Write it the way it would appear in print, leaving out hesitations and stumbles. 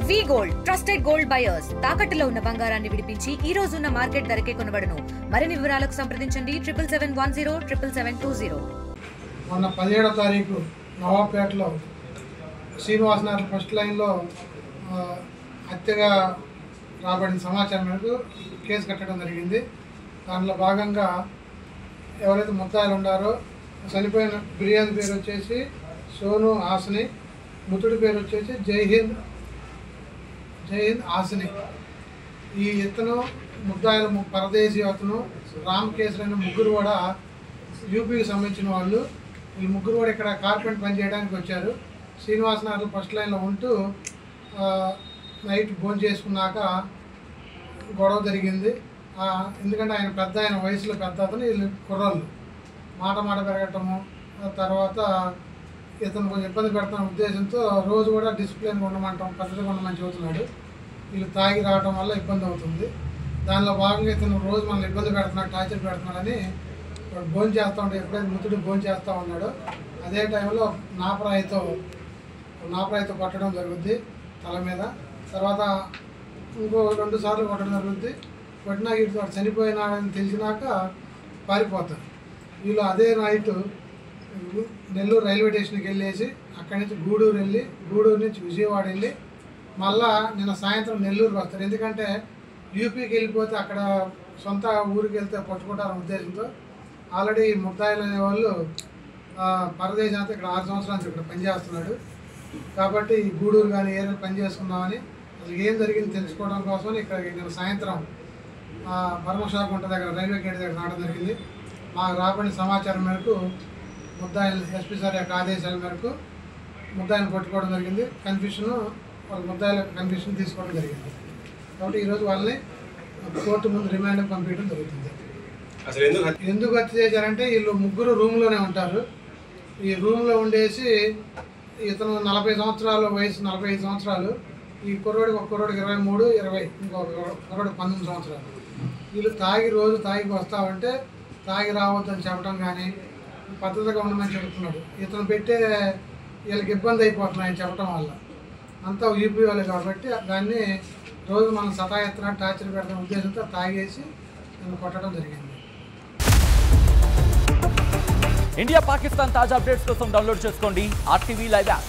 వి gold trusted gold buyers తాకట్టులో ఉన్న బంగారాన్ని విడిపించి ఈ రోజు ఉన్న మార్కెట్ ధరకే కొనబడును. మరిన్ని వివరాలకు సంప్రదించండి 77107720. మొన్న 17వ తారీఖు నవాబ్పేటలో శ్రీనివాసనగర్ ఫస్ట్ లైన్లో హత్యగా రాబడిన సమాచారం మేరకు కేసు కట్టడం జరిగింది. దాంట్లో భాగంగా ఎవరైతే ముద్దాయిలు ఉన్నారో చనిపోయిన ఫిర్యాదు పేరు వచ్చేసి సోను హాసిని, మృతుడి పేరు వచ్చేసి జైహింద్ హాసిని. ఈ ఇతను ముద్దాయిల పరదేశీ అతను రామకేశ్వరి అనే ముగ్గురు కూడా యూపీకి సంబంధించిన వాళ్ళు. ఈ ముగ్గురు కూడా ఇక్కడ కార్పెంట్ పని చేయడానికి వచ్చారు. శ్రీనివాసనగర్ ఫస్ట్ లైన్లో ఉంటూ నైట్ భోజనం చేసుకున్నాక గొడవ జరిగింది. ఎందుకంటే ఆయన వయసులో పెద్ద అతను, వీళ్ళు కుర్రాళ్ళు మాట పెరగటము, తర్వాత ఇతను కొంచెం ఇబ్బంది పెడుతున్న ఉద్దేశంతో రోజు కూడా డిసిప్లిన్గా ఉండమంటాం, పద్ధతిగా ఉండమని చెబుతున్నాడు. వీళ్ళు తాగి రావడం వల్ల ఇబ్బంది అవుతుంది. దానిలో భాగంగా ఇతను రోజు మనల్ని ఇబ్బంది పెడుతున్నాడు, టార్చర్ పెడుతున్నాడని భోజనం చేస్తూ ఉంటే ఎప్పుడైతే మృతుడు భోజనం చేస్తూ ఉన్నాడో అదే టైంలో నాపరాయితో కొట్టడం జరుగుద్ది తల మీద. తర్వాత ఇంకో 2 సార్లు కొట్టడం జరుగుద్ది. కొట్టినాక ఇటు చనిపోయినాడని తెలిసినాక పారిపోతారు. వీళ్ళు అదే నైట్ నెల్లూరు రైల్వే స్టేషన్కి వెళ్ళేసి అక్కడి నుంచి గూడూరు నుంచి విజయవాడ వెళ్ళి మళ్ళా నిన్న సాయంత్రం నెల్లూరుకి వస్తారు. ఎందుకంటే యూపీకి వెళ్ళిపోతే అక్కడ సొంత ఊరికి వెళ్తే పట్టుకుంటారన్న ఉద్దేశంతో ఆల్రెడీ ముద్దాయిలు అనేవాళ్ళు పరదేశం అంతా ఇక్కడ 6 సంవత్సరాల నుంచి ఇక్కడ పనిచేస్తున్నాడు. కాబట్టి గూడూరు కానీ ఏరియాలో పని చేసుకుందామని అసలు ఏం జరిగింది తెలుసుకోవడం కోసం ఇక్కడ నేను సాయంత్రం పరమశాకుంట దగ్గర రైల్వే గేట్ దగ్గర రావడం జరిగింది. మాకు రాబడిన సమాచారం మేరకు ముద్దాయిలు ఎస్పీ సార్ యొక్క ఆదేశాల మేరకు ముద్దాయిలను పట్టుకోవడం జరిగింది. వాళ్ళ ముద్దాయిల కన్ఫ్యూషన్ తీసుకోవడం జరిగింది. కాబట్టి ఈరోజు వాళ్ళని కోర్టు ముందు రిమాండ్కి పంపించడం జరుగుతుంది. అసలు ఎందుకు హత్య చేశారంటే వీళ్ళు ముగ్గురు రూమ్లోనే ఉంటారు. ఈ రూమ్లో ఉండేసి ఇతను 40 సంవత్సరాల వయసు, 45 సంవత్సరాలు. ఈ కుర్రోడికి ఒక కుర్రోడికి 23, 20, ఇంకొక కుర్రోడికి 19 సంవత్సరాలు. వీళ్ళు రోజు తాగి వస్తామంటే తాగి రావద్దని చెప్పడం కానీ పద్ధతిగా ఉండమని చెబుతున్నాడు. ఇతను పెట్టే వీళ్ళకి ఇబ్బంది అయిపోతుంది ఆయన చెప్పడం వల్ల. అంతా యూపీ వాళ్ళే కాబట్టి దాన్ని రోజు మనం సతాయెత్తున్నాడు, టార్చర్ పెడతాం ఉద్దేశంతో తాగేసి నన్ను కొట్టడం జరిగింది. ఇండియా పాకిస్తాన్ తాజా అప్డేట్స్ కోసం డౌన్లోడ్ చేసుకోండి RTV లైవ్ యాప్.